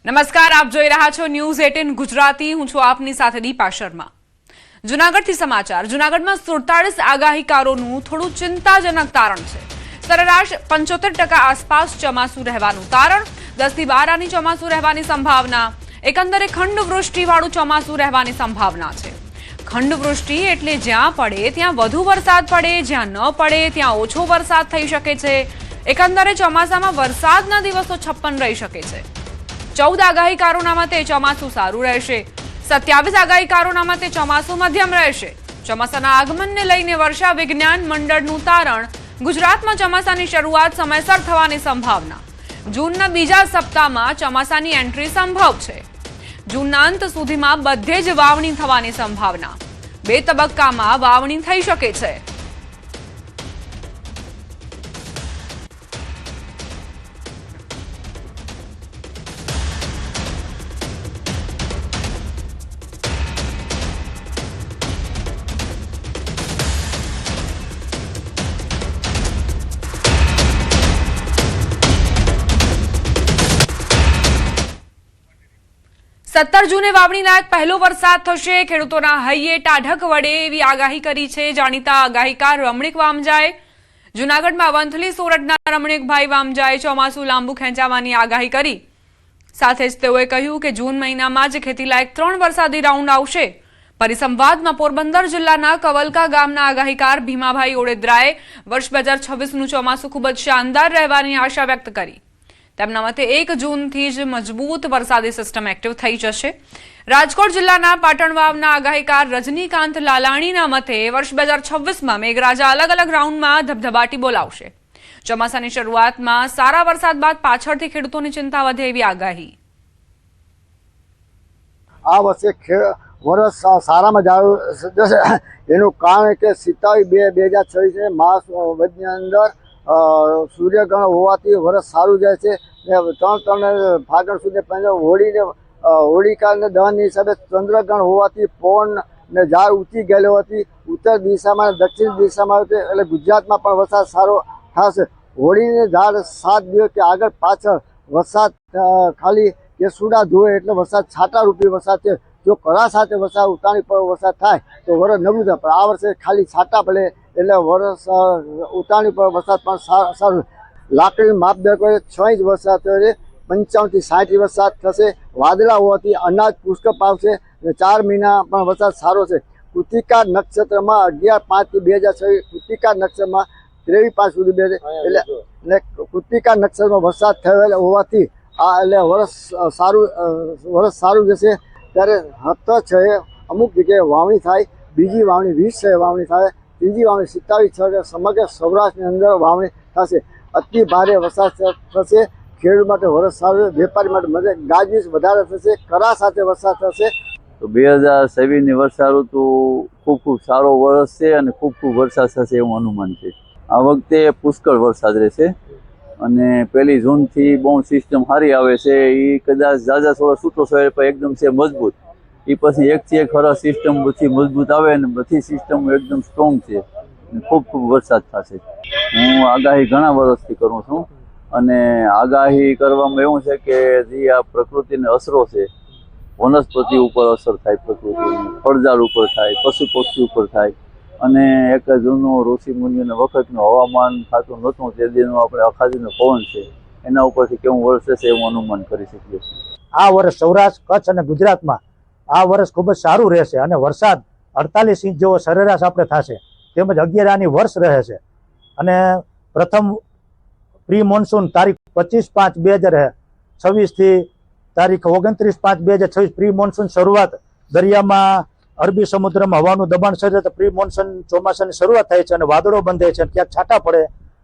નમસ્કાર, આપ જોઈ રહ્યા છો ન્યૂઝ 18 ગુજરાતી। હું છું આપની સાથે દીપા શર્મા। જૂનાગઢથી સમાચાર। જૂનાગઢમાં 47 આગાહીકારોનું થોડું ચિંતાજનક તારણ છે। સરેરાશ 75% આસપાસ ચોમાસું રહેવાનું તારણ। 10 થી 12 આની ચોમાસું રહેવાની સંભાવના। એકંદરે ખંડવૃષ્ટિવાળું ચોમાસું રહેવાની સંભાવના છે। ખંડવૃષ્ટિ એટલે જ્યાં પડે ત્યાં વધુ વરસાદ પડે, જ્યાં ન પડે ત્યાં ઓછો વરસાદ થઈ શકે છે। એકંદરે ચોમાસામાં વરસાદના દિવસો 56 રહી શકે છે। 14 આગાહીકારોના મતે ચોમાસું સારું રહેશે। 27 આગાહીકારોના મતે ચોમાસું મધ્યમ રહેશે। ચોમાસાના આગમનને લઈને વર્ષા વિજ્ઞાન મંડળનું તારણ। ગુજરાતમાં ચોમાસાની શરૂઆત સમયસર થવાની સંભાવના। જૂનના બીજા સપ્તાહમાં ચોમાસાની એન્ટ્રી સંભવ છે। જૂનના અંત સુધીમાં બધે જ વાવણી થવાની સંભાવના। 2 તબક્કામાં વાવણી થઈ શકે છે। जूने वावणी लायक पहलो वरसाद थशे। खेडूतोना हૈયે ટાઢક વડે એવી આગાહી કરી છે જાણીતા આગાહીકાર રમણીક વામજાએ। જૂનાગઢમાં વંથલી સોરઠના રમણીકભાઈ વામજાએ ચોમાસું લાંબુ ખેંચાવાની આગાહી કરી। સાથે જ તેઓએ કહ્યું કે જૂન મહિનામાં જ ખેતીલાયક 3 વરસાદી રાઉન્ડ આવશે। પરિસંવાદમાં પોરબંદર જિલ્લાના કવલકા ગામના આગાહીકાર ભીમાભાઈ ઓડેદરાએ વર્ષ 2026નું ચોમાસું ખૂબ જ શાનદાર રહેવાની આશા વ્યક્ત કરી। તેમના મતે 1 જૂનથી જ મજબૂત વરસાદી સિસ્ટમ એક્ટિવ થઈ જશે। રાજકોટ જિલ્લાના પાટણવાવના આગાહીકાર રજનીકાંત લાલાણીના મતે વર્ષ 2026માં મેઘરાજા અલગ અલગ રાઉન્ડમાં ધબધબાટી બોલાવશે। ચોમાસાની શરૂઆતમાં સારા વરસાદ બાદ પાછળથી ખેડૂતોની ચિંતા વધે એવી આગાહી। આ વર્ષે વરસ સારામાં જશે। એનું કારણ કે 27/2/2026 માસ વચની અંદર સૂર્યગ્રહણ હોવાથી વરસ સારું જાય છે। 3 ફાગણ સુધી હોળિકાને દહનની હિસાબે ચંદ્રગ્રહણ હોવાથી પવન ને ઝાડ ઊંચી ગયેલો હોવાથી ઉત્તર દિશામાં દક્ષિણ દિશામાં એટલે ગુજરાતમાં પણ વરસાદ સારો થશે। હોળીને ઝાડ 7 દિવસ કે આગળ પાછળ વરસાદ ખાલી કેસુડા ધોવે એટલે વરસાદ છાંટારૂપી વરસાદ છે। જો કરા સાથે વરસાદ ઉતાણી પર વરસાદ થાય તો વરસ નબળું થાય, પણ આ વર્ષે ખાલી છાંટા પડે એટલે વરસ ઉતાણી પર વરસાદ પણ સારું। લાકડી માપદંડ પર 6 ઇંચ વરસાદ થશે। 55 થી 60 વરસાદ થશે। વાદળા હોવાથી અનાજ પુષ્કળ પાકશે અને 4 મહિના પણ વરસાદ સારો છે। કૃતિકા નક્ષત્રમાં 11/5 થી 2026 કૃતિકા નક્ષત્રમાં 23/5 સુધી એટલે કૃતિકા નક્ષત્રમાં વરસાદ થયેલો હોવાથી આ એટલે વરસ સારું જશે। ત્યારે 7/6 અમુક જગ્યાએ વાવણી થાય, બીજી વાવણી 20/6 વાવણી થાય, ત્રીજી વાવણી 27/6 સમગ્ર સૌરાષ્ટ્રની અંદર વાવણી થશે। અતિ ભારે વરસાદ થશે। ખેડૂત માટે વરસ સારું, વેપારી માટે ગાજવીજ વધારે થશે, કરા સાથે વરસાદ થશે। તો 2026ની વર્ષા ઋતુ ખૂબ સારો વરસ છે અને ખૂબ વરસાદ થશે એવું અનુમાન છે। આ વખતે પુષ્કળ વરસાદ રહેશે અને 1 જૂનથી બહુ સિસ્ટમ સારી આવે છે। એ કદાચ ઝાઝા થોડો છૂટો થયો પણ એકદમ છે મજબૂત। એ પછી એકથી એક ખરા સિસ્ટમ બધી મજબૂત આવે અને બધી સિસ્ટમ એકદમ સ્ટ્રોંગ છે। ખૂબ વરસાદ થશે। હું આગાહી ઘણા વર્ષથી કરું છું અને આગાહી કરવામાં એવું છે કે જે આ પ્રકૃતિને અસરો છે, વનસ્પતિ ઉપર અસર થાય, પ્રકૃતિની ફળઝાડ ઉપર થાય, પશુ પક્ષી ઉપર થાય અને એક જૂનું ઋષિ મુનિઓના વખતનું હવામાન થતું નહોતું તે દીનું આપણે અખાજીનો પવન છે એના ઉપરથી કેવું વરસે છે એવું અનુમાન કરી શકીએ છીએ। આ વર્ષ સૌરાષ્ટ્ર, કચ્છ અને ગુજરાતમાં આ વર્ષ ખૂબ જ સારું રહેશે અને વરસાદ 48 ઇંચ જેવો સરેરાશ આપણે થશે, તેમજ 11 આની વર્ષ રહે છે અને પ્રથમ પ્રી મોન્સૂન તારીખ 25/5/2026 થી તારીખ 29/5/2026 પ્રી મોન્સૂન શરૂઆત દરિયામાં અરબી સમુદ્રમાં હવાનું દબાણ સર્જાય તો પ્રી મોન્સૂન ચોમાસાની શરૂઆત થાય છે અને વાદળો બંધાય છે, ક્યાંક છાંટા પડે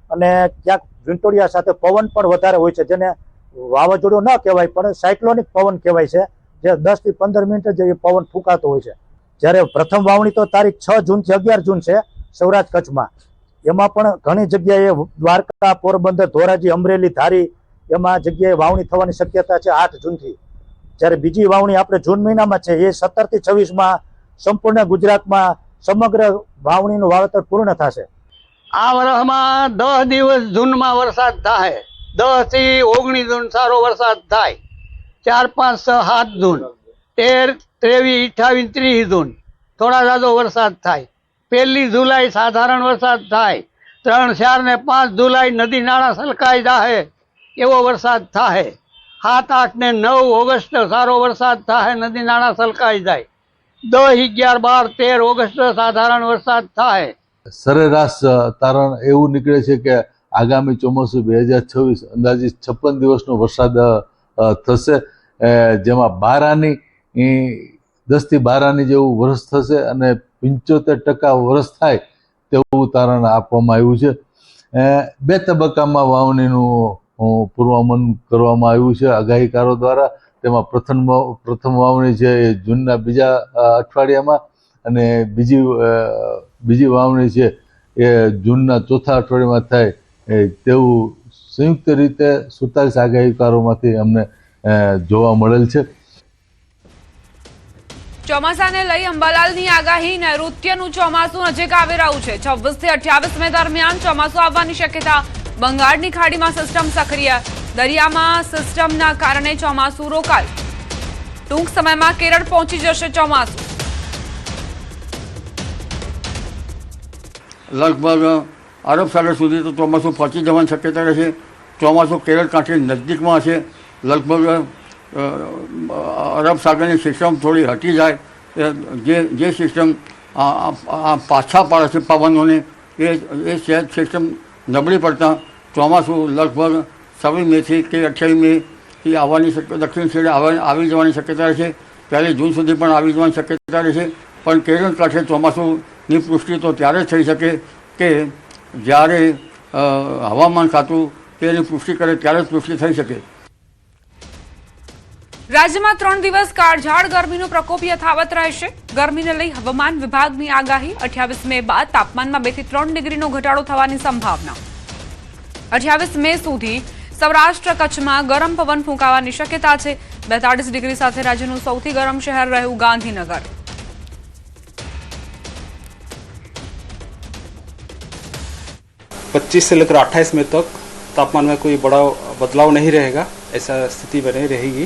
અને ક્યાંક વીંટોળિયા સાથે પવન પણ વધારે હોય છે, જેને વાવાઝોડું ન કહેવાય પણ સાયક્લોનિક પવન કહેવાય છે, જે 10 થી 15 મિનિટ જ એ પવન ફૂંકાતો હોય છે। જ્યારે પ્રથમ વાવણી તો તારીખ 6 જૂનથી 11 જૂન છે સૌરાષ્ટ્ર કચ્છમાં। એમાં પણ ઘણી જગ્યાએ દ્વારકા, પોરબંદર, ધોરાજી, અમરેલી, ધારી એમાં જગ્યાએ વાવણી થવાની શક્યતા છે 8 જૂનથી। જ્યારે બીજી વાવણી આપણે જૂન મહિનામાં છે એ 17 થી 26માં સંપૂર્ણ ગુજરાતમાં સમગ્ર વાવણીનું વાવેતર પૂર્ણ થશે। આ વર્ષમાં 10 દિવસ જૂનમાં વરસાદ થાય, 10 થી 19 જૂન સારો વરસાદ થાય 4, 5, 6, 7 જૂન, 13, 23, 28, 30 જૂન થોડા જાજો વરસાદ થાય. 1 જુલાઈ સાધારણ વરસાદ થાય. 3, 4 ને 5 જુલાઈ નદી નાળા છલકાઈ જાહે એવો વરસાદ થાય. 7, 8 ને 9 ઓગસ્ટ સારો વરસાદ થાય, નદી નાળા છલકાઈ જાય. 10, 11, 12, 13 ઓગસ્ટ સાધારણ વરસાદ થાય. સરેરાશ તારણ એવું નીકળે છે કે આગામી ચોમાસું 2026 અંદાજિત 56 દિવસનો વરસાદ થશે, જેમાં 12 આની 10 થી 12 આની જેવું વરસ થશે અને 75% વરસ થાય તેવું તારણ આપવામાં આવ્યું છે. 2 તબક્કામાં વાવણીનું પૂર્વાનુમાન કરવામાં આવ્યું છે આગાહીકારો દ્વારા. તેમાં પ્રથમ વાવણી છે એ જૂનના બીજા અઠવાડિયામાં અને બીજી વાવણી છે એ જૂનના ચોથા અઠવાડિયામાં થાય તેવું સંયુક્ત રીતે 47 આગાહીકારોમાંથી અમને જોવા મળેલ છે. ચોમાસાને લઈ અંબાલાલની આગાહી. નૈઋત્યનું ચોમાસું નજીક આવી રહ્યું છે. 26 થી 28 મે દરમિયાન ચોમાસું આવવાની શક્યતા. બંગાળની ખાડીમાં સિસ્ટમ સક્રિય. દરિયામાં સિસ્ટમના કારણે ચોમાસું રોકાયું. ટૂંક સમયમાં કેરળ પહોંચી જશે ચોમાસું. લગભગ અરબ સાગર સુધી તો ચોમાસું પહોંચી જવાની શક્યતા રહેશે. ચોમાસું કેરળ કાંઠે નજદીકમાં હશે. લગભગ અરબ સાગરની સિસ્ટમ થોડી હટી જાય, જે સિસ્ટમ પાછા પાડે છે પવનોને, એ સિસ્ટમ નબળી પડતા ચોમાસું લગભગ 26 મેથી કે 28 મેથી આવવાની દક્ષિણ છેડે આવી જવાની શક્યતા રહેશે. 1 જૂન સુધી પણ આવી જવાની શક્યતા રહેશે. પણ કેરળ કાંઠે ચોમાસુની પુષ્ટિ તો ત્યારે થઈ શકે કે જ્યારે હવામાન ખાતું તેની પુષ્ટિ કરે ત્યારે જ પુષ્ટિ થઈ શકે. રાજ્યમાં 3 દિવસ કાળઝાળ ગરમીનો પ્રકોપ યથાવત રહેશે. ગરમીને લઈ હવામાન વિભાગની આગાહી. 28 મે બાદ તાપમાનમાં 2 થી 3 ડિગ્રીનો ઘટાડો થવાની સંભાવના. 28 મે સુધી સૌરાષ્ટ્ર કચ્છમાં ગરમ પવન ફૂંકાવાની શક્યતા છે. 42 ડિગ્રી સાથે રાજ્યનું સૌથી ગરમ શહેર રહ્યું ગાંધીનગર. पच्चीस से लेकर 28 मई तक तापमान में कोई बड़ा बदलाव नहीं रहेगा, ऐसा स्थिति बनी रहेगी.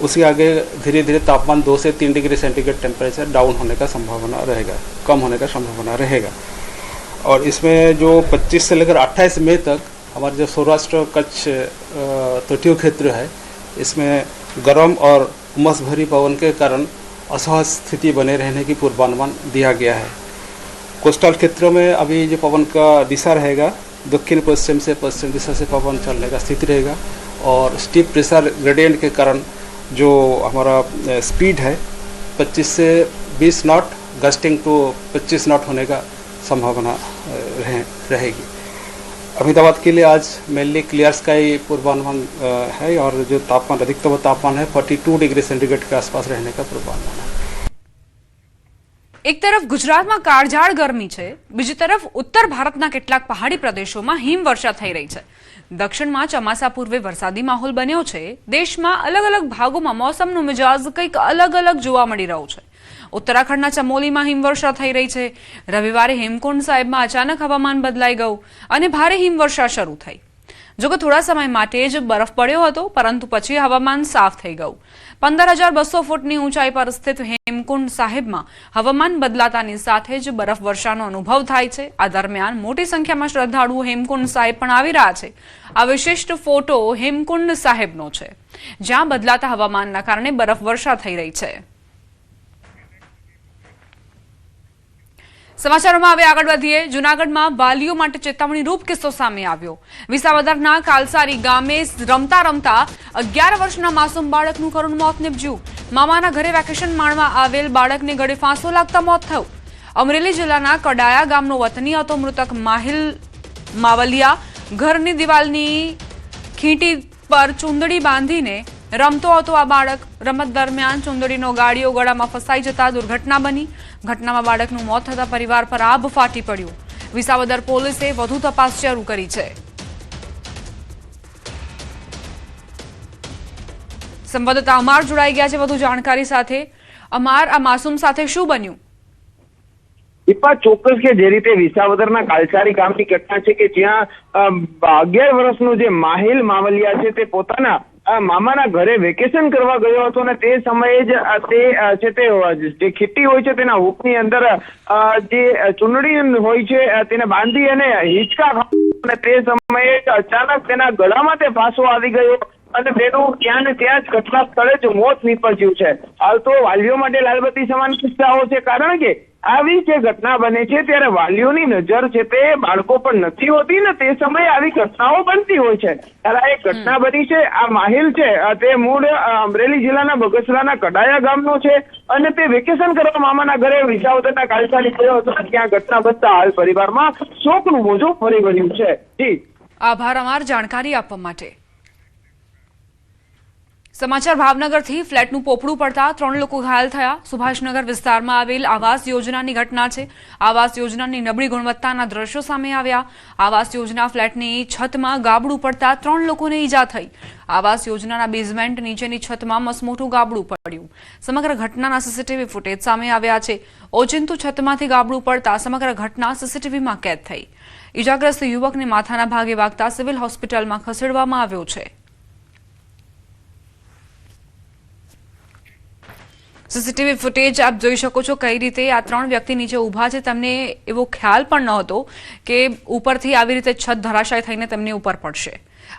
उसके आगे धीरे धीरे तापमान 2 से 3 डिग्री सेंटीग्रेड टेम्परेचर डाउन होने का संभावना रहेगा, कम होने का संभावना रहेगा. और इसमें जो 25 से लेकर 28 मई तक हमारे जो सौराष्ट्र कच्छ तटीय क्षेत्र है, इसमें गर्म और उमस भरी पवन के कारण असहज स्थिति बने रहने की पूर्वानुमान दिया गया है. कोस्टल क्षेत्रों में अभी जो पवन का दिशा रहेगा, दक्षिण पश्चिम से पश्चिम दिशा से पवन चलने का स्थिति रहेगा. और स्टीप प्रेशर ग्रेडियंट के कारण जो हमारा स्पीड है 25 से 20 नॉट, गस्टिंग टू 25 नॉट होने का संभावना रहेगी. अहमदाबाद के लिए आज मेनली क्लियर स्काई पूर्वानुमान है और जो तापमान अधिकतम तापमान है 42 डिग्री सेंटीग्रेड के आसपास रहने का पूर्वानुमान है. એક તરફ ગુજરાતમાં કાળઝાળ ગરમી છે, બીજી તરફ ઉત્તર ભારતના કેટલાક પહાડી પ્રદેશોમાં હિમવર્ષા થઈ રહી છે. દક્ષિણમાં ચોમાસા પૂર્વે વરસાદી માહોલ બન્યો છે. દેશમાં અલગ અલગ ભાગોમાં મોસમનો મિજાજ કંઈક અલગ અલગ જોવા મળી રહ્યો છે. ઉત્તરાખંડના ચમોલીમાં હિમવર્ષા થઈ રહી છે. રવિવારે હેમકુંડ સાહેબમાં અચાનક હવામાન બદલાઈ ગયું અને ભારે હિમવર્ષા શરૂ થઈ. જોકે થોડા સમય માટે જ બરફ પડ્યો હતો, પરંતુ પછી હવામાન સાફ થઈ ગયું. 15,200 ફૂટની ઊંચાઈ પર સ્થિત હેમકુંડ સાહેબમાં હવામાન બદલાતાની સાથે જ બરફ વર્ષાનો અનુભવ થાય છે. આ દરમિયાન મોટી સંખ્યામાં શ્રદ્ધાળુઓ હેમકુંડ સાહેબ પણ આવી રહ્યા છે. આ વિશિષ્ટ ફોટો હેમકુંડ સાહેબનો છે, જ્યાં બદલાતા હવામાનના કારણે બરફ વર્ષા થઈ રહી છે. સમાચારોમાં હવે આગળ વધીએ. જૂનાગઢમાં વાલીઓ માટે ચેતવણી રૂપ કિસ્સો સામે આવ્યો. વિસાવદરના કાલસારી ગામે રમતા રમતા 11 વર્ષના માસૂમ બાળકનું કરુણ મોત નીપજ્યું. મામાના ઘરે વેકેશન માણવા આવેલ બાળકને ગળે ફાંસો લાગતા મોત થયું. અમરેલી જિલ્લાના કડાયા ગામનો વતની હતો મૃતક માહિલ માવલિયા. ઘરની દિવાલની ખીંટી પર ચૂંદડી બાંધીને રમતો હતો આ બાળક. રમત દરમિયાન ચૂંદડીનો ગાળીઓ ગળામાં ફસાઈ જતા દુર્ઘટના બની. ઘટનામાં બાળકનું મોત થતા પરિવાર પર આભ ફાટી પડ્યું. વિસાવદર પોલીસે વધુ તપાસ શરૂ કરી છે. સંવાદદાતા અમાર જોડાઈ ગયા છે વધુ જાણકારી સાથે. અમાર, આ માસૂમ સાથે શું બન્યું? દીપા, ચોક્કસ કે જે રીતે વિસાવદરના કાલસારી ગામની ઘટના છે કે જ્યાં 11 વર્ષનું જે માહિલ માવલિયા છે તે પોતાના મામાના ઘરે વેકેશન કરવા ગયો હતો અને તે સમયે જ તે છે તે જે ખીટ્ટી હોય છે તેના હુકની અંદર જે ચૂંદડી હોય છે તેને બાંધી અને હિંચકા અને તે સમયે અચાનક તેના ગળામાં તે ફાંસો આવી ગયો અને તેનું ત્યાં ને ત્યાં જ ઘટના સ્થળે જ મોત નીપજ્યું છે. હાલ તો વાલીઓ માટે લાલબત્તી સમાન કિસ્સાઓ છે, કારણ કે આવી જે ઘટના બને છે ત્યારે વાલીઓની નજર છે તે બાળકો પર નથી હોતી ને તે સમયે આવી ઘટનાઓ બનતી હોય છે. ત્યારે આ એક ઘટના બની છે. આ માહિલ છે તે મૂળ અમરેલી જિલ્લાના બગસરાના કડાયા ગામનો છે અને તે વેકેશન કરવા મામાના ઘરે વિસાવદરના કાલસાલી ગયો હતો. ત્યાં ઘટના બનતા હાલ પરિવારમાં શોકનું મોજું ફરી વળ્યું છે. જી આભાર અમાર જાણકારી આપવા માટે. સમાચાર ભાવનગરથી ફ્લેટનું પોપડું પડતા 3 લોકો ઘાયલ થયા. સુભાષનગર વિસ્તારમાં આવેલ આવાસ યોજનાની ઘટના છે. આવાસ યોજનાની નબળી ગુણવત્તાના દ્રશ્યો સામે આવ્યા. આવાસ યોજના ફ્લેટની છતમાં ગાબડું પડતા 3 લોકોને ઈજા થઈ. આવાસ યોજનાના બેઝમેન્ટ નીચેની છતમાં મસમોટું ગાબડું પડ્યું. સમગ્ર ઘટનાના સીસીટીવી ફૂટેજ સામે આવ્યા છે. ઓચિંતું છતમાંથી ગાબડું પડતા સમગ્ર ઘટના સીસીટીવીમાં કેદ થઈ. ઈજાગ્રસ્ત યુવકને માથાના ભાગે વાગતા સિવિલ હોસ્પિટલમાં ખસેડવામાં આવ્યો છે. સીસીટીવી ફૂટેજ આપ જોઈ શકો છો કઈ રીતે આ 3 વ્યક્તિ નીચે ઊભા છે. તેમને એવો ખ્યાલ પણ ન હતો કે ઉપરથી આવી રીતે છત ધરાશાય થઈને તેમની ઉપર પડશે.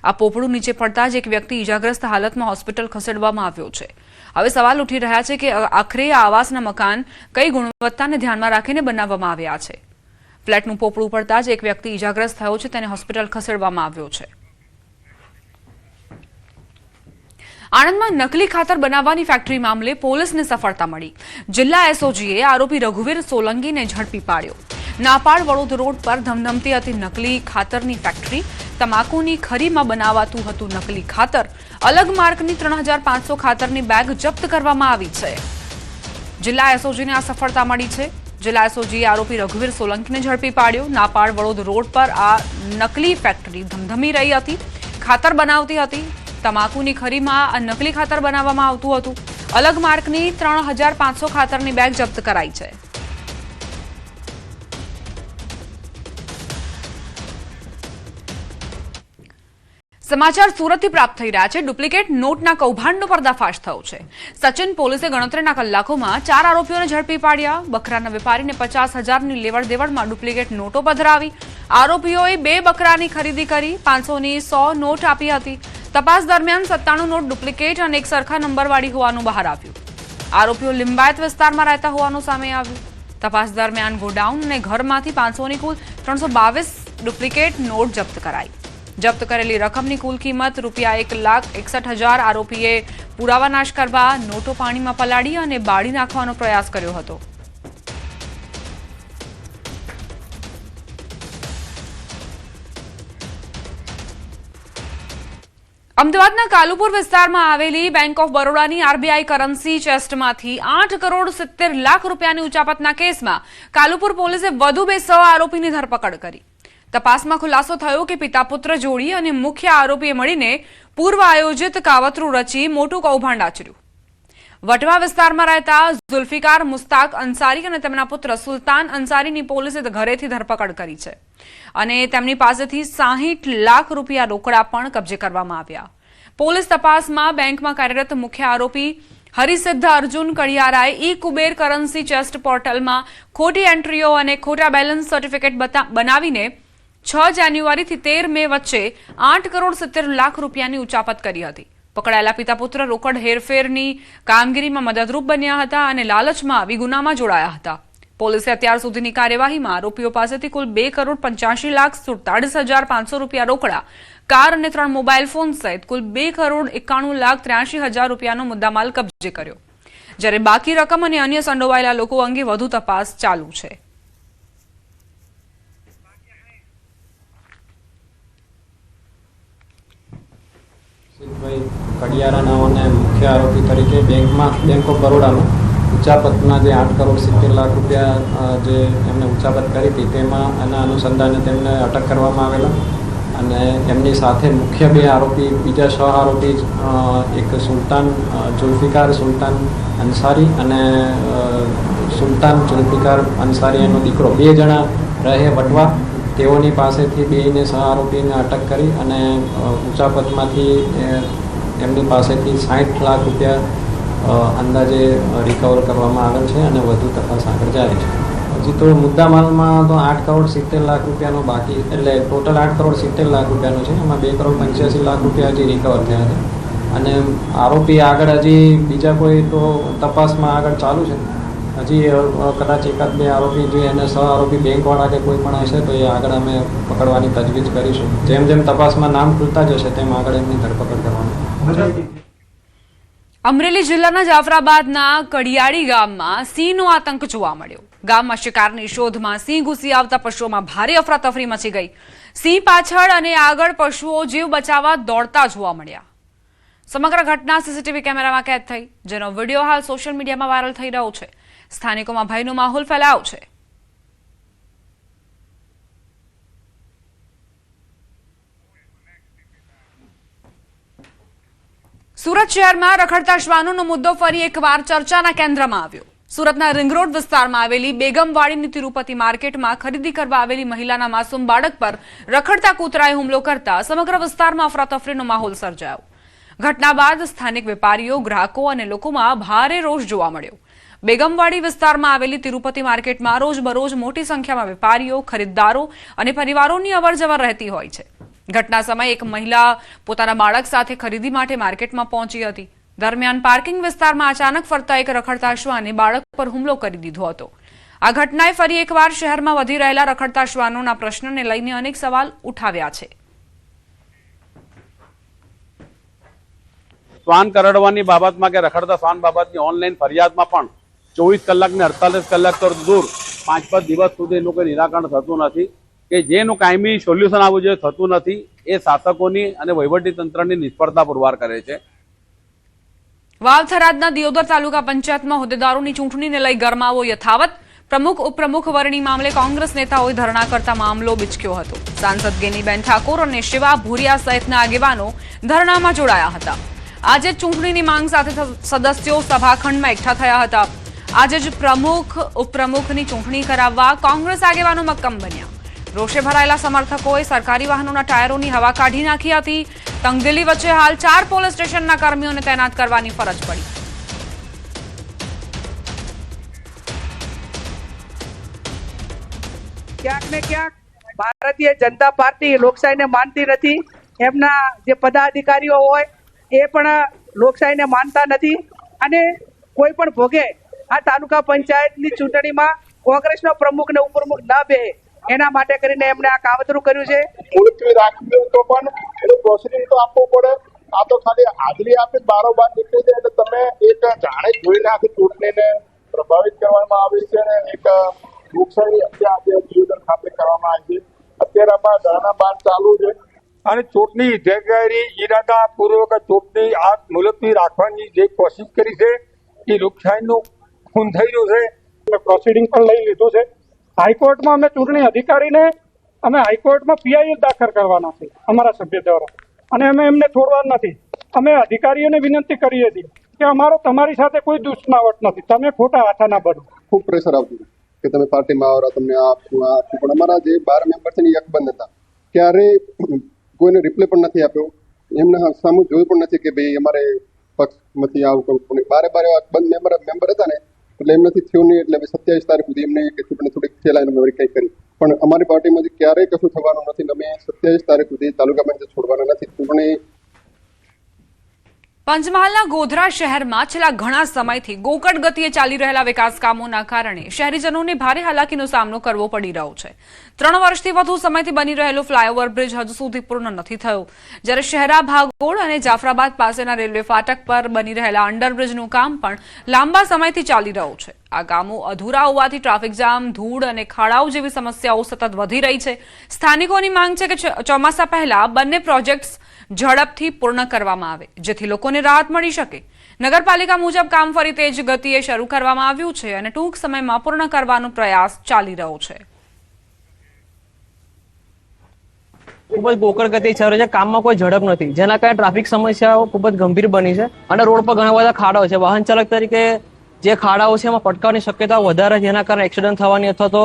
આ પોપડું નીચે પડતા જ એક વ્યક્તિ ઈજાગ્રસ્ત હાલતમાં હોસ્પિટલ ખસેડવામાં આવ્યો છે. હવે સવાલ ઉઠી રહ્યા છે કે આખરે આ આવાસના મકાન કઈ ગુણવત્તાને ધ્યાનમાં રાખીને બનાવવામાં આવ્યા છે. ફ્લેટનું પોપડું પડતા જ એક વ્યક્તિ ઈજાગ્રસ્ત થયો છે, તેને હોસ્પિટલ ખસેડવામાં આવ્યો છે. આણંદમાં નકલી ખાતર બનાવવાની ફેક્ટરી મામલે પોલીસને સફળતા મળી. જિલ્લા એસઓજીએ આરોપી રઘુવીર સોલંકીને ઝડપી પાડ્યો. નાપાડ વડોદ રોડ પર ધમધમતી હતી નકલી ખાતરની ફેક્ટરી. તમાકુની ખરીમાં બનાવાતું હતું નકલી ખાતર. અલગ માર્કની 3500 ખાતરની બેગ જપ્ત કરવામાં આવી છે. જિલ્લા એસઓજીને આ સફળતા મળી છે. જિલ્લા એસઓજીએ આરોપી રઘુવીર સોલંકીને ઝડપી પાડ્યો. નાપાડ વડોદ રોડ પર આ નકલી ફેક્ટરી ધમધમી રહી હતી, ખાતર બનાવતી હતી. તમાકુની ખરીમાં આ નકલી ખાતર બનાવવામાં આવતું હતું. અલગ માર્કની 3500 ખાતરની બેગ જપ્ત કરાઈ છે. સમાચાર સુરતથી પ્રાપ્ત થઈ રહ્યા છે. ડુપ્લિકેટ નોટના કૌભાંડનો પર્દાફાશ થયો છે. સચિન પોલીસે ગણતરીના કલાકોમાં 4 આરોપીઓને ઝડપી પાડ્યા. બકરાના વેપારીને 50,000ની લેવડ દેવડમાં ડુપ્લિકેટ નોટો પધરાવી. આરોપીઓએ 2 બકરાની ખરીદી કરી 500ની 100 નોટ આપી હતી. તપાસ દરમિયાન 97 નોટ ડુપ્લિકેટ અને એક સરખા નંબરવાળી હોવાનું બહાર આવ્યું. આરોપીઓ લિંબાયત વિસ્તારમાં રહેતા હોવાનું સામે આવ્યું. તપાસ દરમિયાન ગોડાઉન અને ઘરમાંથી 500ની કુલ 322 ડુપ્લિકેટ નોટ જપ્ત કરાઈ. જપ્ત કરેલી રકમની કુલ કિંમત ₹1,61,000. આરોપીએ પુરાવા નાશ કરવા નોટો પાણીમાં પલાળી અને બાળી નાખવાનો પ્રયાસ કર્યો હતો. અમદાવાદના કાલુપુર વિસ્તારમાં આવેલી બેંક ઓફ બરોડાની આરબીઆઈ કરન્સી ચેસ્ટમાંથી 8 કરોડ 70 લાખ રૂપિયાની ઉચાપતના કેસમાં કાલુપુર પોલીસે વધુ 2 આરોપીની ધરપકડ કરી. તપાસમાં ખુલાસો થયો કે પિતા પુત્ર જોડી અને મુખ્ય આરોપીએ મળીને પૂર્વ આયોજિત કાવતરું રચી મોટું કૌભાંડ આચર્યું. વટવા વિસ્તારમાં રહેતા ઝુલ્ફિકાર મુસ્તાક અંસારી અને તેમના પુત્ર સુલતાન અંસારીની પોલીસે ઘરેથી ધરપકડ કરી છે અને તેમની પાસેથી 60 લાખ રૂપિયા રોકડા પણ કબજે કરવામાં આવ્યા. પોલીસ તપાસમાં બેંકમાં કાર્યરત મુખ્ય આરોપી હરિસિદ્ધ અર્જુન કડિયારાએ ઈ કુબેર કરન્સી ચેસ્ટ પોર્ટલમાં ખોટી એન્ટ્રીઓ અને ખોટા બેલેન્સ સર્ટિફિકેટ બનાવીને 6 જાન્યુઆરીથી 13 મે વચ્ચે 8 કરોડ 70 લાખ રૂપિયાની ઉચાપત કરી હતી. પકડાયેલા પિતા પુત્ર રોકડ હેરફેરની કામગીરીમાં મદદરૂપ બન્યા હતા અને લાલચમાં આવી ગુનામાં જોડાયા હતા. પોલીસે અત્યાર સુધીની કાર્યવાહીમાં આરોપીઓ પાસેથી કુલ 2,85,47,500 રૂપિયા રોકડા, કાર અને 3 મોબાઈલ ફોન સહિત કુલ 2,91,83,000 રૂપિયાનો મુદ્દામાલ કબજે કર્યો. જ્યારે બાકી રકમ અને અન્ય સંડોવાયેલા લોકો અંગે વધુ તપાસ ચાલુ છે. કડિયારા નાઓને મુખ્ય આરોપી તરીકે બેંક ઓફ બરોડામાં ઉચાપતના જે 8 કરોડ 70 લાખ રૂપિયા જે એમને ઉચાપત કરી હતી તેમાં એના અનુસંધાને તેમને અટક કરવામાં આવેલા અને એમની સાથે મુખ્ય 2 આરોપી, બીજા 6 આરોપી એક સુલતાન ઝુલ્ફિકાર સુલતાન અંસારી અને સુલતાન ઝુલ્ફિકાર અંસારી એનો દીકરો, 2 જણા રહે વટવા. તેઓની પાસેથી 2 ને 6 આરોપીને અટક કરી અને ઉચાપતમાંથી એમની પાસેથી 60 લાખ રૂપિયા અંદાજે રિકવર કરવામાં આવેલ છે અને વધુ તપાસ આગળ જારી છે. હજી તો મુદ્દામાલમાં તો 8,70,00,000 રૂપિયાનો બાકી, એટલે ટોટલ 8,70,00,000 રૂપિયાનો છે. એમાં 2,85,00,000 રૂપિયા હજી રિકવર થયા છે અને આરોપી આગળ હજી બીજા કોઈ તો તપાસમાં આગળ ચાલુ છે. હજી કદાચ એકાદ બે આરોપી જે એને સહ આરોપી બેંકવાળા કે કોઈ પણ હશે તો એ આગળ અમે પકડવાની તજવીજ કરીશું. જેમ જેમ તપાસમાં નામ ખુલતા જશે તેમ આગળ એમની ધરપકડ કરવાની. અમરેલી જિલ્લાના જાફરાબાદના કડિયાળી ગામમાં સિંહનો આતંક જોવા મળ્યો. ગામમાં શિકારની શોધમાં સિંહ ઘૂસી આવતા પશુઓમાં ભારે અફરાતફરી મચી ગઈ. સિંહ પાછળ અને આગળ પશુઓ જીવ બચાવવા દોડતા જોવા મળ્યા. સમગ્ર ઘટના સીસીટીવી કેમેરામાં કેદ થઈ, જેનો વિડીયો હાલ સોશિયલ મીડિયામાં વાયરલ થઈ રહ્યો છે. સ્થાનિકોમાં ભયનો માહોલ ફેલાયો છે. સુરત શહેરમાં રખડતા શ્વાનોનો મુદ્દો ફરી એકવાર ચર્ચાના કેન્દ્રમાં આવ્યો. સુરતના રિંગ રોડ વિસ્તારમાં આવેલી બેગમવાડીની તિરુપતિ માર્કેટમાં ખરીદી કરવા આવેલી મહિલાના માસૂમ બાળક પર રખડતા કૂતરાએ હુમલો કરતા સમગ્ર વિસ્તારમાં અફરાતફરીનો માહોલ સર્જાયો. ઘટના બાદ સ્થાનિક વેપારીઓ, ગ્રાહકો અને લોકોમાં ભારે રોષ જોવા મળ્યો. બેગમવાડી વિસ્તારમાં આવેલી તિરુપતિ માર્કેટમાં રોજબરોજ મોટી સંખ્યામાં વેપારીઓ, ખરીદદારો અને પરિવારોની અવરજવર રહેતી હોય છે. ઘટના સમયે એક મહિલા પોતાના બાળક સાથે ખરીદી માટે માર્કેટમાં પહોંચી હતી. દરમિયાન પાર્કિંગ વિસ્તારમાં અચાનક ફરતા એક રખડતા શ્વાને બાળક પર હુમલો કરી દીધો હતો. આ ઘટનાએ ફરી એકવાર શહેરમાં વધી રહેલા રખડતા શ્વાનોના પ્રશ્નને લઈને અનેક સવાલ ઉઠાવ્યા છે. શ્વાન કરડવાની બાબતમાં કે રખડતા શ્વાન બાબતની ઓનલાઈન ફરિયાદમાં પણ 24 કલાક ને 48 કલાક તો દૂર 5-5 દિવસ સુધી એનું કોઈ નિરાકરણ થતું નથી કે જેનું કાયમી સોલ્યુશન આવવું જોઈએ થતું નથી. એ શાસકોની અને વહીવટી તંત્રની નિષ્ફળતા પુરવાર કરે છે. વાવથરાદના દિયોદર તાલુકા પંચાયતમાં હોદ્દેદારોની ચૂંટણીને લઈ ગરમાવો યથાવત. પ્રમુખ ઉપપ્રમુખ વરણી મામલે કોંગ્રેસ નેતાઓએ ધરણા કરતા મામલો બિચક્યો હતો. સાંસદ ગેનીબેન ઠાકોર અને શિવા ભૂરિયા સહિતના આગેવાનો ધરણામાં જોડાયા હતા. આજે ચૂંટણીની માંગ સાથે સદસ્યો સભાખંડમાં એકઠા થયા હતા. આજે જ પ્રમુખ ઉપપ્રમુખની ચૂંટણી કરાવવા કોંગ્રેસ આગેવાનો મક્કમ બન્યા. રોષે ભરાયેલા સમર્થકોએ સરકારી વાહનોના ટાયરોની હવા કાઢી નાખી હતી. તંગદિલી વચ્ચે હાલ 4 પોલીસ સ્ટેશનના કર્મીઓને તૈનાત કરવાની ફરજ પડી. ક્યાંક ને ક્યાંક ભારતીય જનતા પાર્ટી લોકશાહીને માનતી નથી. એમના જે પદાધિકારીઓ હોય એ પણ લોકશાહીને માનતા નથી અને કોઈ પણ ભોગે આ તાલુકા પંચાયતની ચૂંટણીમાં કોંગ્રેસનો પ્રમુખ ને ઉપપ્રમુખ ન બે એના માટે કરીને એમણે આ કાવતરું કર્યું છે. મુલતવી રાખ્યું તો પણ એનું પ્રોસિડિંગ તો આપવું પડે. આ તો ખાલી હાજરી આપી બારોબાર નીકળી જાય એટલે તમે એક જાણે જોઈને આખી ચૂંટણીને પ્રભાવિત કરવામાં આવી છે અને એક લોકશાહી હત્યા આજે દિયોદર ખાતે કરવામાં આવી છે. અત્યારે અમારા ધરણા બાર ચાલુ છે અને ચૂંટણી ગેરકાયદેસર ઈરાદાપૂર્વક ચૂંટણી આ મુલતવી રાખવાની જે કોશિશ કરી છે એ લોકશાહીનું ખૂન થઈ રહ્યું છે. અમે પ્રોસિડિંગ પણ લઈ લીધું છે. હાઈકોર્ટમાં અમે ચૂંટણી અધિકારીને અમે હાઈકોર્ટમાં પીઆઈએલ દાખલ કરવાના છે અમારા સભ્ય દ્વારા અને અમે એમને છોડવાના નથી. અમે અધિકારીઓને વિનંતી કરી હતી કે અમારો તમારી સાથે કોઈ દુશ્મનાવટ નથી, તમે ખોટા હાથા ના બનો. ખૂબ પ્રેશર આવતું કે તમે પાર્ટીમાં આવો, તમને આપશું. પણ અમારા જે 12 મેમ્બર છે ને એ અકબંધ હતા. ક્યારે કોઈને રિપ્લાય પણ નથી આપ્યો. એમને સામું જોયું પણ નથી કે ભાઈ અમારે પક્ષમાંથી આવું કરવું. બારે અકબંધ મેમ્બર હતા ને એટલે એમ નથી થયું નહીં. એટલે 27 તારીખ સુધી એમને ચૂંટણી થોડીક ફેલાઈને વેરીફાઈ કરી પણ અમારી પાર્ટીમાંથી ક્યારેય કશું થવાનું નથી. અમે 27 તારીખ સુધી તાલુકા પંચાયત છોડવાના નથી. ચૂંટણી પંચમહાલના ગોધરા શહેરમાં છેલ્લા ઘણા સમયથી ગોકળ ગતિએ ચાલી રહેલા વિકાસ કામોના કારણે શહેરીજનોને ભારે હાલાકીનો સામનો કરવો પડી રહ્યો છે. 3 વર્ષથી વધુ સમયથી બની રહેલો ફ્લાયઓવર બ્રિજ હજુ સુધી પૂર્ણ નથી થયો, જ્યારે શહેરા ભાગોળ અને જાફરાબાદ પાસેના રેલવે ફાટક પર બની રહેલા અંડરબ્રિજનું કામ પણ લાંબા સમયથી ચાલી રહ્યું છે. આ કામો અધૂરા હોવાથી ટ્રાફિક જામ, ધૂળ અને ખાડાઓ જેવી સમસ્યાઓ સતત વધી રહી છે. સ્થાનિકોની માંગ છે કે ચોમાસા પહેલા બંને પ્રોજેક્ટ્સ ઝડપથી પૂર્ણ કરવામાં આવે જેથી લોકોને રાહત મળી શકે. નગરપાલિકા મુજબ કામ ફરી તેજ ગતિએ શરૂ કરવામાં આવ્યું છે અને ટૂંક સમયમાં પૂર્ણ કરવાનો પ્રયાસ ચાલી રહ્યો છે. ખૂબ જ ગોકળ ગતિ ચાલે છે, કામમાં કોઈ ઝડપ નથી, જેના કારણે ટ્રાફિક સમસ્યાઓ ખૂબ જ ગંભીર બની છે અને રોડ પર ઘણા બધા ખાડાઓ છે. વાહન ચાલક તરીકે જે ખાડાઓ છે એમાં પટકાવવાની શક્યતા વધારે, જેના કારણે એક્સિડન્ટ થવાની અથવા તો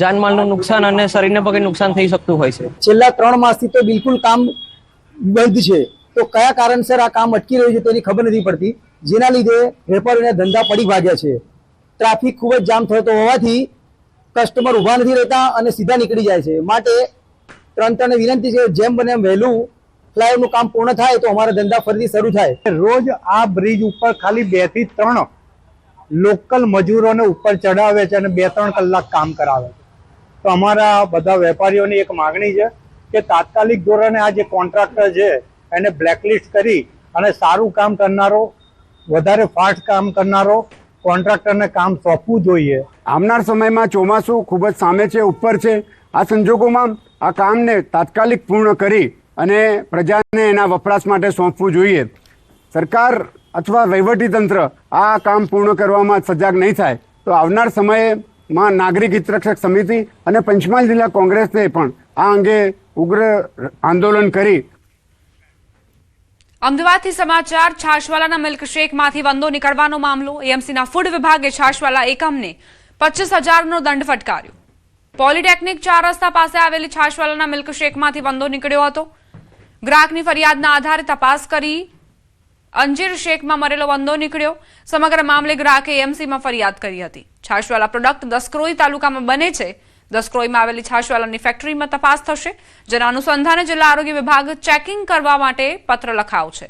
જાનમાલનું નુકસાન અને શરીરને પગને નુકસાન થઈ શકતું હોય છે. છેલ્લા 3 માસથી તો બિલકુલ કામ બંધ છે. તો કયા કારણસર આ કામ અટકી રહ્યું છે તેની ખબર નથી પડતી, જેના લીધે વેપારીઓને ધંધા પડી ભાગ્યા છે. ટ્રાફિક ખૂબ જ જામ થતો હોવાથી કસ્ટમર ઊભા નથી રહેતા અને સીધા નીકળી જાય છે. માટે તંત્રને વિનંતી છે જેમ બને એમ વહેલું ફ્લાયઓવરનું કામ પૂર્ણ થાય તો અમારા ધંધા ફરીથી શરૂ થાય. રોજ આ બ્રિજ ઉપર ખાલી 2 થી 3 લોકલ મજૂરોને ઉપર ચડાવે છે અને 2-3 કલાક કામ કરાવે છે. તો અમારા બધા વેપારીઓની એક માગણી છે કે તાત્કાલિક ધોરણે આ જે કોન્ટ્રાક્ટર છે એને બ્લેકલિસ્ટ કરી અને સારું કામ કરનારો, વધારે ફાસ્ટ કામ કરનારો કોન્ટ્રાક્ટરને કામ સોંપવું જોઈએ. આવનાર સમયમાં ચોમાસું ખૂબ જ સામે છે, ઉપર છે. આ સંજોગોમાં આ કામને તાત્કાલિક પૂર્ણ કરી અને પ્રજાને એના વપરાશ માટે સોંપવું જોઈએ. સરકાર અથવા વહીવટીતંત્ર આ કામ પૂર્ણ કરવામાં સજાગ નહીં થાય તો આવનાર સમયમાં નાગરિક હિતરક્ષક સમિતિ અને પંચમહાલ જિલ્લા કોંગ્રેસને પણ આ અંગે ઉગ્ર આંદોલન કરી. અમદાવાદથી સમાચાર. છાશવાલાના મિલ્કશેકમાંથી વંદો નીકળવાનો મામલો. એએમસીના ફૂડ વિભાગે છાશવાલા એકમને 25,000નો દંડ ફટકાર્યો. પોલિટેકનિક 4 રસ્તા પાસે આવેલી છાશવાલાના મિલ્કશેકમાંથી વંદો નીકળ્યો હતો. ગ્રાહકની ફરિયાદના આધારે તપાસ કરી અંજીર શેકમાં મરેલો વંદો નીકળ્યો. સમગ્ર મામલે ગ્રાહકે એએમસીમાં ફરિયાદ કરી હતી. છાશવાલા પ્રોડક્ટ દસક્રોઈ તાલુકામાં બને છે. દસક્રોઈમાં આવેલી છાશવાલાની ફેક્ટરીમાં તપાસ થશે, જેના અનુસંધાને જિલ્લા આરોગ્ય વિભાગ ચેકિંગ કરવા માટે પત્ર લખાયો છે.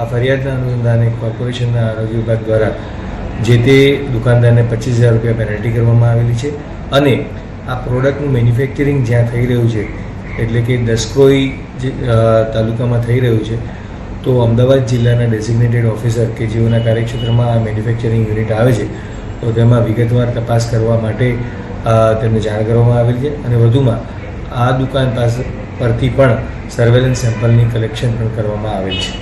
આ ફરિયાદના અનુસંધાને કોર્પોરેશનના આરોગ્ય વિભાગ દ્વારા જે તે દુકાનદારને 25,000 રૂપિયા પેનલ્ટી કરવામાં આવેલી છે અને આ પ્રોડક્ટનું મેન્યુફેક્ચરિંગ જ્યાં થઈ રહ્યું છે એટલે કે દસક્રોઈ તાલુકામાં થઈ રહ્યું છે તો અમદાવાદ જિલ્લાના ડેઝિગ્નેટેડ ઓફિસર કે જેઓના કાર્યક્ષેત્રમાં આ મેન્યુફેક્ચરિંગ યુનિટ આવે છે તો તેમાં વિગતવાર તપાસ કરવા માટે તેમને જાણ કરવામાં આવેલી છે અને વધુમાં આ દુકાન પાસે પરથી પણ સર્વેલન્સ સેમ્પલની કલેક્શન પણ કરવામાં આવેલ છે.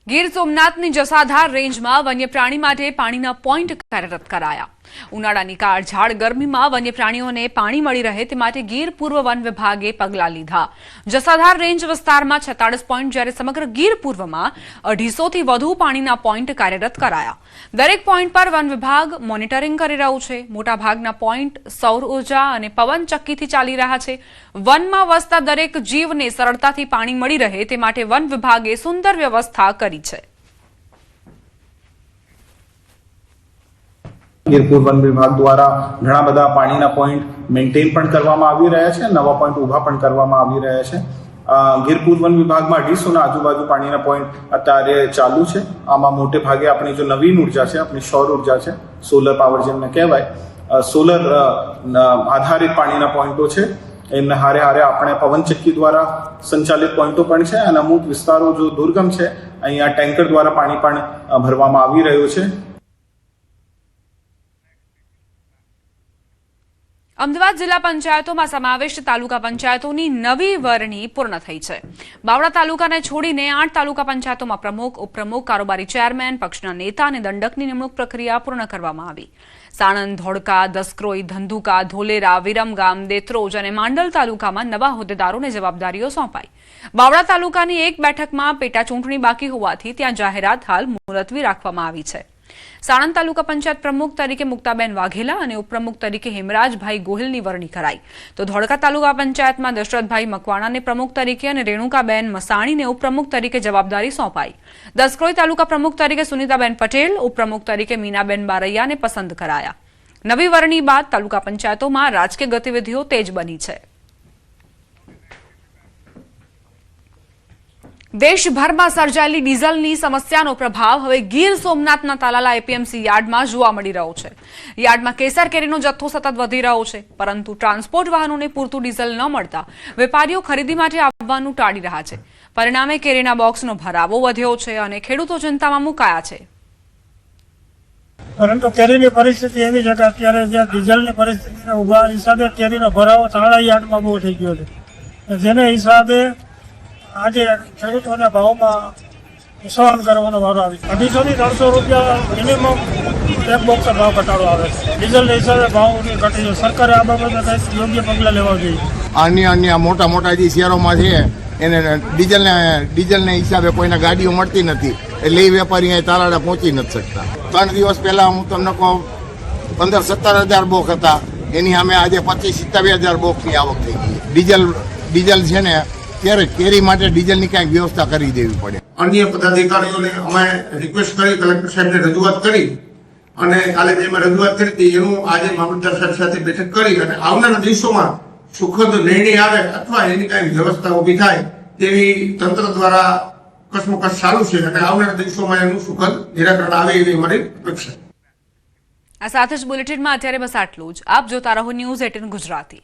ગીર સોમનાથની જસાધાર રેન્જમાં વન્ય પ્રાણી માટે પાણીના પોઈન્ટ કાર્યરત કરાયા. ઉનાળાની કાળઝાળ ગરમીમાં વન્ય પ્રાણીઓને પાણી મળી રહે તે માટે ગીર પૂર્વ વન વિભાગે પગલાં લીધા. જસાધાર રેન્જ વિસ્તારમાં 46 પોઈન્ટ, જ્યારે સમગ્ર ગીર પૂર્વમાં 250થી વધુ પાણીના પોઈન્ટ કાર્યરત કરાયા. દરેક પોઈન્ટ પર વન વિભાગ મોનિટરિંગ કરી રહ્યું છે. મોટાભાગના પોઈન્ટ સૌર ઉર્જા અને પવન ચક્કીથી ચાલી રહ્યા છે. વનમાં વસતા દરેક જીવને સરળતાથી પાણી મળી રહે તે માટે વન વિભાગે સુંદર વ્યવસ્થા કરી છે. ગીરપુર વન વિભાગ દ્વારા ઘણા બધા પાણીના પોઈન્ટ મેન્ટેન પણ કરવામાં આવી રહ્યા છે, નવા પોઈન્ટ ઊભા પણ કરવામાં આવી રહ્યા છે. ગીરપુર વન વિભાગમાં 250ના આજુબાજુ પાણીના પોઈન્ટ અત્યારે ચાલુ છે. આમાં મોટે ભાગે આપણી જો નવીન ઉર્જા છે, આપણી સૌર ઉર્જા છે, સોલર પાવર જેમને કહેવાય, સોલર આધારિત પાણીના પોઈન્ટો છે. એમને હારે હારે આપણે પવનચક્કી દ્વારા સંચાલિત પોઈન્ટો પણ છે અને અમુક વિસ્તારો જો દુર્ગમ છે અહીંયા ટેન્કર દ્વારા પાણી પણ ભરવામાં આવી રહ્યું છે. અમદાવાદ જિલ્લા પંચાયતોમાં સમાવિષ્ટ તાલુકા પંચાયતોની નવી વરણી પૂર્ણ થઈ છે. બાવળા તાલુકાને છોડીને 8 તાલુકા પંચાયતોમાં પ્રમુખ, ઉપપ્રમુખ, કારોબારી ચેરમેન, પક્ષના નેતા અને દંડકની નિમણૂક પ્રક્રિયા પૂર્ણ કરવામાં આવી. સાણંદ, ધોળકા, દસક્રોઈ, ધંધુકા, ધોલેરા, વિરમગામ, દેત્રોજ અને માંડલ તાલુકામાં નવા હોદ્દેદારોને જવાબદારીઓ સોંપાઈ. બાવળા તાલુકાની એક બેઠકમાં પેટા ચૂંટણી બાકી હોવાથી ત્યાં જાહેરાત હાલ મુલતવી રાખવામાં આવી છે. સાણંદ તાલુકા પંચાયત પ્રમુખ તરીકે મુક્તાબેન વાઘેલા અને ઉપપ્રમુખ તરીકે હેમરાજભાઈ ગોહિલની વરણી કરાઈ. તો ધોળકા તાલુકા પંચાયતમાં દશરથભાઈ મકવાણાને પ્રમુખ તરીકે અને રેણુકાબેન મસાણીને ઉપપ્રમુખ તરીકે જવાબદારી સોંપાઈ. દસક્રોઈ તાલુકા પ્રમુખ તરીકે સુનીતાબેન પટેલ, ઉપપ્રમુખ તરીકે મીનાબેન બારૈયાને પસંદ કરાયા. નવી વરણી બાદ તાલુકા પંચાયતોમાં રાજકીય ગતિવિધિઓ તેજ બની છે. દેશભરમાં સર્જાયેલી ડીઝલની સમસ્યાનો પ્રભાવ હવે ગીર સોમનાથના તાલાલા એપીએમસી યાર્ડમાં જોવા મળી રહ્યો છે. યાર્ડમાં કેસર કેરીનો જથ્થો સતત વધી રહ્યો છે, પરંતુ ટ્રાન્સપોર્ટ વાહનોને પૂરતું ડીઝલ ન મળતા વેપારીઓ ખરીદી માટે આવવાનું ટાળી રહ્યા છે. પરિણામે કેરીના બોક્સનો ભરાવો વધ્યો છે અને ખેડૂતો ચિંતામાં મુકાયા છે. પરંતુ કેરીની પરિસ્થિતિ એવી છે કે અત્યારે જે ડીઝલની પરિસ્થિતિને ઉભા હિસાબે કેરીનો ભરાવો તાલાલા યાર્ડમાં બહુ થઈ ગયો છે, જેને હિસાબે આજે ખેડૂતોના ભાવમાં સહન કરવાનો વારો આવી. 250 થી 300 રૂપિયા મિનિમમ એક બોક્સ ભાવ ઘટાડો આવે છે. ડીઝલના હિસાબે ભાવ ઘટી જાય. સરકારે આ બાબતે કંઈક યોગ્ય પગલાં લેવા જોઈએ. અન્ય મોટા મોટા જે શહેરોમાં છે એને ડીઝલના હિસાબે કોઈને ગાડીઓ મળતી નથી, એટલે એ વેપારી અહીં તાલાળા પહોંચી નથી શકતા. 3 દિવસ પહેલા હું તમને કહું 15-17 હજાર બોક હતા, એની સામે આજે 25-27 હજાર બોક્સની આવક થઈ ગઈ છે. ડીઝલ છે ને ત્યારે કેરી માટે ડીઝલની કાંઈક વ્યવસ્થા કરી દેવી પડે. અન્ય પદાધિકારીઓને અમે રિક્વેસ્ટ કરી કલેક્ટર સાહેબને રજૂઆત કરી અને કાલે જે મેં રજૂઆત કરી હતી એનું આજે મામલતદાર સાહેબ સાથે બેઠક કરી અને આવનારા દિવસોમાં સુખદ નિર્ણય આવે અથવા એની કાંઈ વ્યવસ્થા ઊભી થાય તેવી તંત્ર દ્વારા કસમકસ ચાલુ છે અને આવનારા દિવસોમાં એનું સુખદ નિરાકરણ આવે એવી અમારી અપેક્ષા. આ સાથે જ બુલેટિનમાં અત્યારે બસ આટલું જ. આપ જોતા રહો ન્યૂઝ 18 ગુજરાતી.